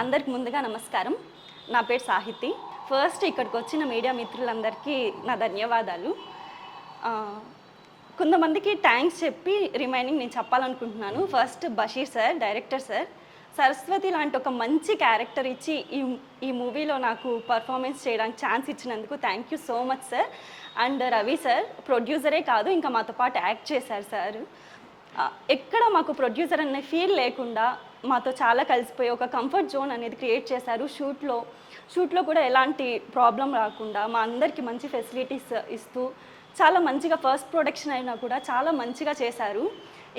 అందరికి ముందుగా నమస్కారం. నా పేరు సాహితి. ఫస్ట్ ఇక్కడికి వచ్చిన మీడియా మిత్రులందరికీ నా ధన్యవాదాలు. కొంతమందికి థ్యాంక్స్ చెప్పి రిమైనింగ్ నేను చెప్పాలనుకుంటున్నాను. First Basheer sir, director sir, Saraswati లాంటి ఒక మంచి క్యారెక్టర్ ఇచ్చి ఈ మూవీలో నాకు పర్ఫార్మెన్స్ చేయడానికి ఛాన్స్ ఇచ్చినందుకు thank you so much sir. And Ravi sir ప్రొడ్యూసరే కాదు, ఇంకా మాతో పాటు యాక్ట్ చేశారు సార్. ఎక్కడ మాకు ప్రొడ్యూసర్ అనే ఫీల్ లేకుండా మాతో చాలా కలిసిపోయి ఒక కంఫర్ట్ జోన్ అనేది క్రియేట్ చేశారు. షూట్లో కూడా ఎలాంటి ప్రాబ్లం రాకుండా మా అందరికీ మంచి ఫెసిలిటీస్ ఇస్తూ చాలా మంచిగా, ఫస్ట్ ప్రొడక్షన్ అయినా కూడా చాలా మంచిగా చేశారు.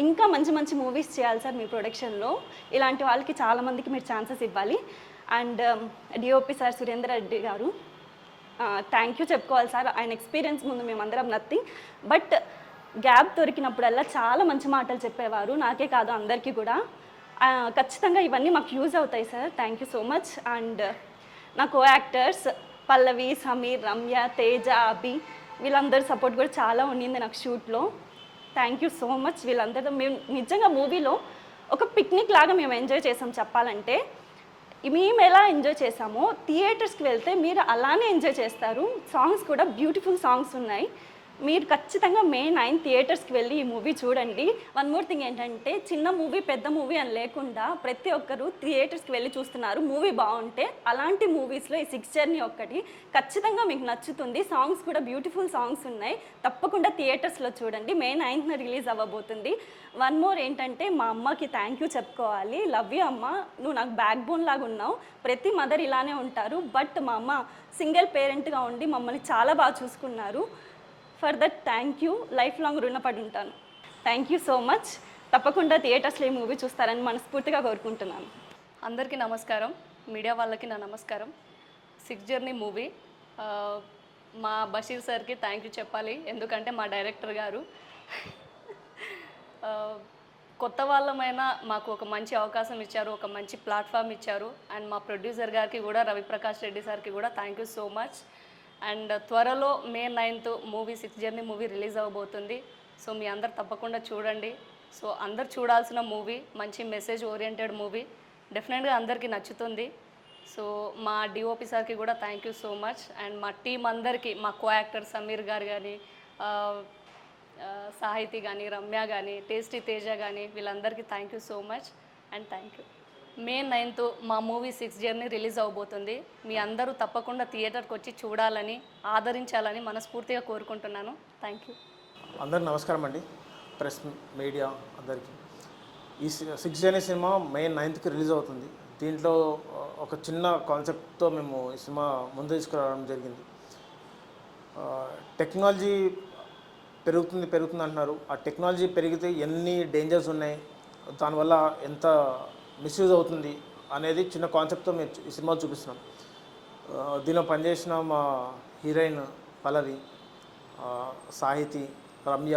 ఇంకా మంచి మంచి మూవీస్ చేయాలి సార్ మీ ప్రొడక్షన్లో. ఇలాంటి వాళ్ళకి చాలామందికి మీరు ఛాన్సెస్ ఇవ్వాలి. And DOP sir Surender Reddy గారు థ్యాంక్ యూ చెప్పుకోవాలి సార్. ఆయన ఎక్స్పీరియన్స్ ముందు మేమందరం నథింగ్, బట్ గ్యాప్ దొరికినప్పుడల్లా చాలా మంచి మాటలు చెప్పేవారు, నాకే కాదు అందరికీ కూడా. ఖచ్చితంగా ఇవన్నీ మాకు యూజ్ అవుతాయి sir. Thank you so much. And నా కో యాక్టర్స్ పల్లవి, సమీర్, రమ్య, తేజ, అభి, వీళ్ళందరి సపోర్ట్ కూడా చాలా ఉండింది నాకు షూట్లో. Thank you so much. వీళ్ళందరితో మేము నిజంగా మూవీలో ఒక పిక్నిక్ లాగా మేము ఎంజాయ్ చేసాం. చెప్పాలంటే మేము ఎలా ఎంజాయ్ చేసామో థియేటర్స్కి వెళ్తే మీరు అలానే ఎంజాయ్ చేస్తారు. సాంగ్స్ కూడా బ్యూటిఫుల్ సాంగ్స్ ఉన్నాయి. మీరు ఖచ్చితంగా మే 9 థియేటర్స్కి వెళ్ళి ఈ మూవీ చూడండి. వన్ మోర్ థింగ్ ఏంటంటే, చిన్న మూవీ పెద్ద మూవీ అని లేకుండా ప్రతి ఒక్కరు థియేటర్స్కి వెళ్ళి చూస్తున్నారు. మూవీ బాగుంటే అలాంటి మూవీస్లో ఈ 6 జర్నీ ఒక్కటి ఖచ్చితంగా మీకు నచ్చుతుంది. సాంగ్స్ కూడా బ్యూటిఫుల్ సాంగ్స్ ఉన్నాయి. తప్పకుండా థియేటర్స్లో చూడండి. మే 9న రిలీజ్ అవ్వబోతుంది. వన్ మోర్ ఏంటంటే, మా అమ్మకి థ్యాంక్ యూ చెప్పుకోవాలి. లవ్ యూ అమ్మ, నువ్వు నాకు బ్యాక్ బోన్ లాగా ఉన్నావు. ప్రతి మదర్ ఇలానే ఉంటారు, బట్ మా అమ్మ సింగిల్ పేరెంట్గా ఉండి మమ్మల్ని చాలా బాగా చూసుకున్నారు. For that thank you, life long రుణపడి ఉంటాను. Thank you so much. తప్పకుండా థియేటర్స్లో ఈ మూవీ చూస్తారని మనస్ఫూర్తిగా కోరుకుంటున్నాను. అందరికీ నమస్కారం, మీడియా వాళ్ళకి నా నమస్కారం. 6 జర్నీ మూవీ మా బషీర్ సార్కి థ్యాంక్ యూ చెప్పాలి, ఎందుకంటే మా డైరెక్టర్ గారు కొత్త వాళ్ళమైనా మాకు ఒక మంచి అవకాశం ఇచ్చారు, ఒక మంచి ప్లాట్ఫామ్ ఇచ్చారు. అండ్ మా ప్రొడ్యూసర్ గారికి కూడా, రవిప్రకాష్ రెడ్డి సార్కి కూడా thank you so much. And త్వరలో May 9th movie 6 journey movie release అవ్వబోతుంది. సో మీ అందరు తప్పకుండా చూడండి. సో అందరు చూడాల్సిన మూవీ, మంచి మెసేజ్ ఓరియంటెడ్ మూవీ, డెఫినెట్గా అందరికీ నచ్చుతుంది. సో మా డిఓపి సార్కి కూడా thank you so much. And మా టీం అందరికీ, మా కో యాక్టర్ సమీర్ గారు కానీ, సాహితి కానీ, రమ్య కానీ, టేస్టీ తేజ కానీ, వీళ్ళందరికీ thank you so much and thank you. May 9th మా మూవీ 6 జర్నీ రిలీజ్ అవబోతుంది. మీ అందరూ తప్పకుండా థియేటర్కి వచ్చి చూడాలని, ఆదరించాలని మనస్ఫూర్తిగా కోరుకుంటున్నాను. Thank you. అందరికీ నమస్కారం అండి, ప్రెస్ మీడియా అందరికీ. ఈ 6 జర్నీ సినిమా మే 9th రిలీజ్ అవుతుంది. దీంట్లో ఒక చిన్న కాన్సెప్ట్తో మేము ఈ సినిమా ముందు తీసుకురావడం జరిగింది. టెక్నాలజీ పెరుగుతుంది అంటున్నారు. ఆ టెక్నాలజీ పెరిగితే ఎన్ని డేంజర్స్ ఉన్నాయి, దానివల్ల ఎంత మిస్యూజ్ అవుతుంది అనేది చిన్న కాన్సెప్ట్తో మేము ఈ సినిమా చూపిస్తున్నాం. దీనిలో పనిచేసిన మా హీరోయిన్ పల్లవి, సాహితి, రమ్య,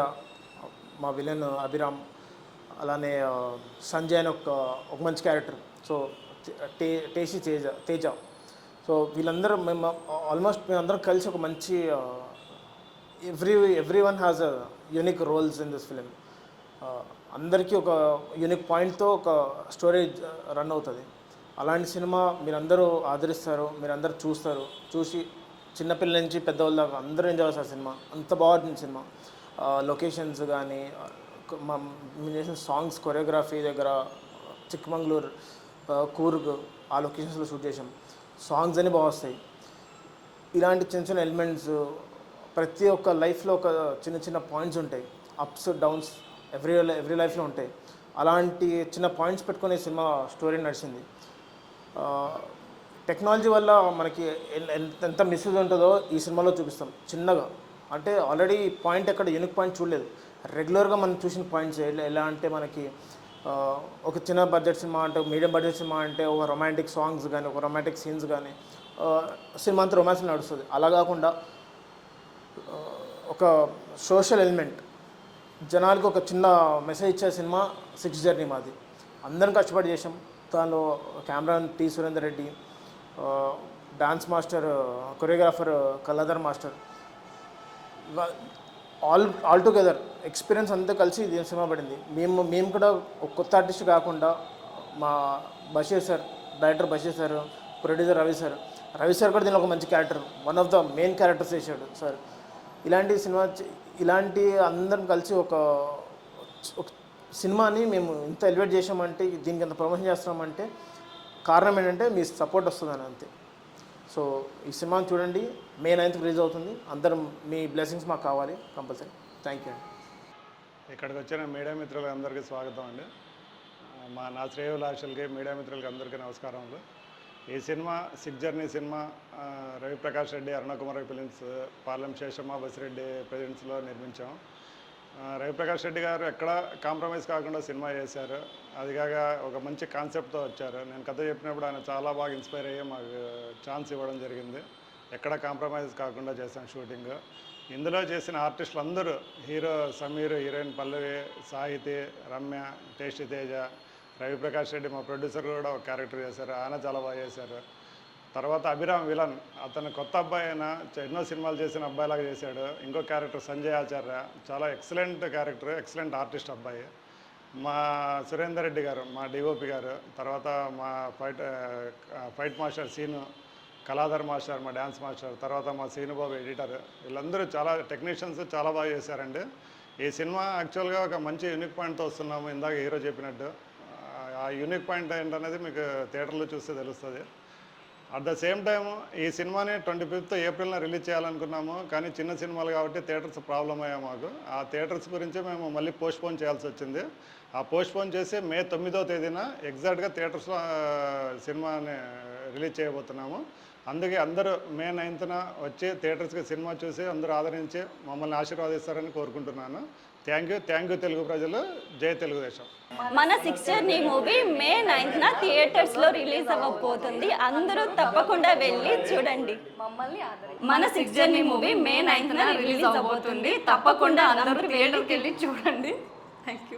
మా విలన్ అభిరామ్, అలానే సంజయ్ అని ఒక మంచి క్యారెక్టర్, సో టేసి తేజ. సో వీళ్ళందరూ మేము ఆల్మోస్ట్ మేమందరం కలిసి ఒక మంచి every one has a unique roles in this film. అందరికీ ఒక యూనిక్ పాయింట్తో ఒక స్టోరీ రన్ అవుతుంది. అలాంటి సినిమా మీరందరూ ఆదరిస్తారు, మీరందరూ చూసి చిన్నపిల్లల నుంచి పెద్దవాళ్ళ దాకా అందరూ ఎంజాయ్ చేస్తారు. సినిమా అంత బాగుంటుంది. సినిమా లొకేషన్స్ కానీ, మేము చేసిన సాంగ్స్, కొరియోగ్రఫీ దగ్గర చిక్కమంగళూరు, కూర్గ్, ఆ లొకేషన్స్లో షూట్ చేసాం. సాంగ్స్ అన్నీ బాగా వస్తాయి. ఇలాంటి చిన్న చిన్న ఎలిమెంట్స్ ప్రతి ఒక్క లైఫ్లో ఒక చిన్న పాయింట్స్ ఉంటాయి, అప్స్ డౌన్స్ ఎవ్రీ లైఫ్లో ఉంటాయి. అలాంటి చిన్న పాయింట్స్ పెట్టుకునే సినిమా స్టోరీ నడిచింది. టెక్నాలజీ వల్ల మనకి ఎంత మిస్యూజ్ ఉంటుందో ఈ సినిమాలో చూపిస్తాం చిన్నగా. అంటే ఆల్రెడీ పాయింట్ ఎక్కడ యూనిక్ పాయింట్ చూడలేదు. రెగ్యులర్గా మనం చూసిన పాయింట్స్ ఎలా అంటే, మనకి ఒక చిన్న బడ్జెట్ సినిమా అంటే, మీడియం బడ్జెట్ సినిమా అంటే ఒక రొమాంటిక్ సాంగ్స్ కానీ, ఒక రొమాంటిక్ సీన్స్ కానీ, సినిమా అంతా రొమాన్స్ నడుస్తుంది. అలా కాకుండా ఒక సోషల్ ఎలిమెంట్, జనాలకు ఒక చిన్న మెసేజ్ ఇచ్చే సినిమా 6 జర్నీ మాది. అందరం కష్టపడి చేసాం. దానిలో cameraman T Surender Reddy, dance master, choreographer Kalladhar master, all together experience అంతా కలిసి ఇది సినిమా పడింది. మేము కూడా ఒక కొత్త ఆర్టిస్ట్ కాకుండా మా Basheer sir, director Basheer sir, producer Ravi sir. Ravi sir కూడా దీనిలో ఒక మంచి character, one of the main characters చేశాడు సార్. ఇలాంటి సినిమా ఇలాంటి అందరం కలిసి ఒక సినిమాని మేము ఇంత ఎలివేట్ చేసామంటే, దీనికి ఎంత ప్రమోషన్ చేస్తున్నామంటే కారణం ఏంటంటే మీ సపోర్ట్ వస్తుందని అంతే. సో ఈ సినిమాని చూడండి, మే 9th రిలీజ్ అవుతుంది. అందరం మీ బ్లెస్సింగ్స్ మాకు కావాలి కంపల్సరీ. థ్యాంక్ యూ అండి. ఇక్కడికి వచ్చిన మీడియా మిత్రులకు అందరికీ స్వాగతం అండి. నా శ్రేయోభిలాషులకి మీడియా మిత్రులకి అందరికీ నమస్కారములు. ఈ cinema 6 journey cinema Raviprakash Reddy, Arunakumari films, Palem Seshamma Basireddy ప్రెజెన్స్లో నిర్మించాం. రవిప్రకాష్ రెడ్డి గారు ఎక్కడ కాంప్రమైజ్ కాకుండా సినిమా చేశారు. అదిగాక ఒక మంచి కాన్సెప్ట్తో వచ్చారు. నేను కథ చెప్పినప్పుడు ఆయన చాలా బాగా ఇన్స్పైర్ అయ్యి మాకు ఛాన్స్ ఇవ్వడం జరిగింది. ఎక్కడ కాంప్రమైజ్ కాకుండా చేశాం షూటింగ్. ఇందులో చేసిన ఆర్టిస్టులు అందరూ, హీరో సమీర్, హీరోయిన్ పల్లవి, సాహితి, రమ్య, టేస్టీ తేజ, రవిప్రకాష్ రెడ్డి మా ప్రొడ్యూసర్ కూడా ఒక క్యారెక్టర్ చేశారు, ఆయన చాలా బాగా చేశారు. తర్వాత అభిరామ్ విలన్, అతను కొత్త అబ్బాయి అయినా ఎన్నో సినిమాలు చేసిన అబ్బాయిలాగా చేశాడు. ఇంకో క్యారెక్టర్ సంజయ్ ఆచార్య, చాలా ఎక్సలెంట్ క్యారెక్టర్, ఎక్సలెంట్ ఆర్టిస్ట్ అబ్బాయి. మా సురేందర్ రెడ్డి గారు, మా డిఓపి గారు, తర్వాత మా fight master Seenu, Kaladhar master మా డ్యాన్స్ మాస్టర్, తర్వాత మా సీనుబాబు ఎడిటర్, వీళ్ళందరూ చాలా టెక్నీషియన్స్ చాలా బాగా చేశారండి. ఈ సినిమా యాక్చువల్గా ఒక మంచి యూనిక్ పాయింట్తో వస్తున్నాము, ఇందాక హీరో చెప్పినట్టు. ఆ యూనిక్ పాయింట్ ఏంటనేది మీకు థియేటర్లో చూస్తే తెలుస్తుంది. అట్ ద సేమ్ టైం ఈ సినిమాని 25th ఏప్రిల్న రిలీజ్ చేయాలనుకున్నాము, కానీ చిన్న సినిమాలు కాబట్టి థియేటర్స్ ప్రాబ్లం అయ్యా మాకు. ఆ థియేటర్స్ గురించి మేము మళ్ళీ పోస్ట్పోన్ చేయాల్సి వచ్చింది. ఆ పోస్ట్పోన్ చేసి మే 9వ తేదీన ఎగ్జాక్ట్గా థియేటర్స్లో సినిమాని రిలీజ్ చేయబోతున్నాము. అందుకే అందరూ మే 9th వచ్చి థియేటర్స్కి సినిమా చూసి అందరూ ఆదరించి మమ్మల్ని ఆశీర్వాదిస్తారని కోరుకుంటున్నాను. థ్యాంక్ యూ తెలుగు ప్రజలు, జై తెలుగుదేశం. మన 6 జర్నీ మూవీ మే 9th థియేటర్స్లో రిలీజ్ అవ్వబోతుంది. అందరూ తప్పకుండా వెళ్ళి చూడండి. మమ్మల్ని ఆదరించి మన 6 జర్నీ మూవీ మే 9th రిలీజ్ అవ్వబోతుంది. తప్పకుండా అందరూ థియేటర్కి వెళ్ళి చూడండి. Thank you.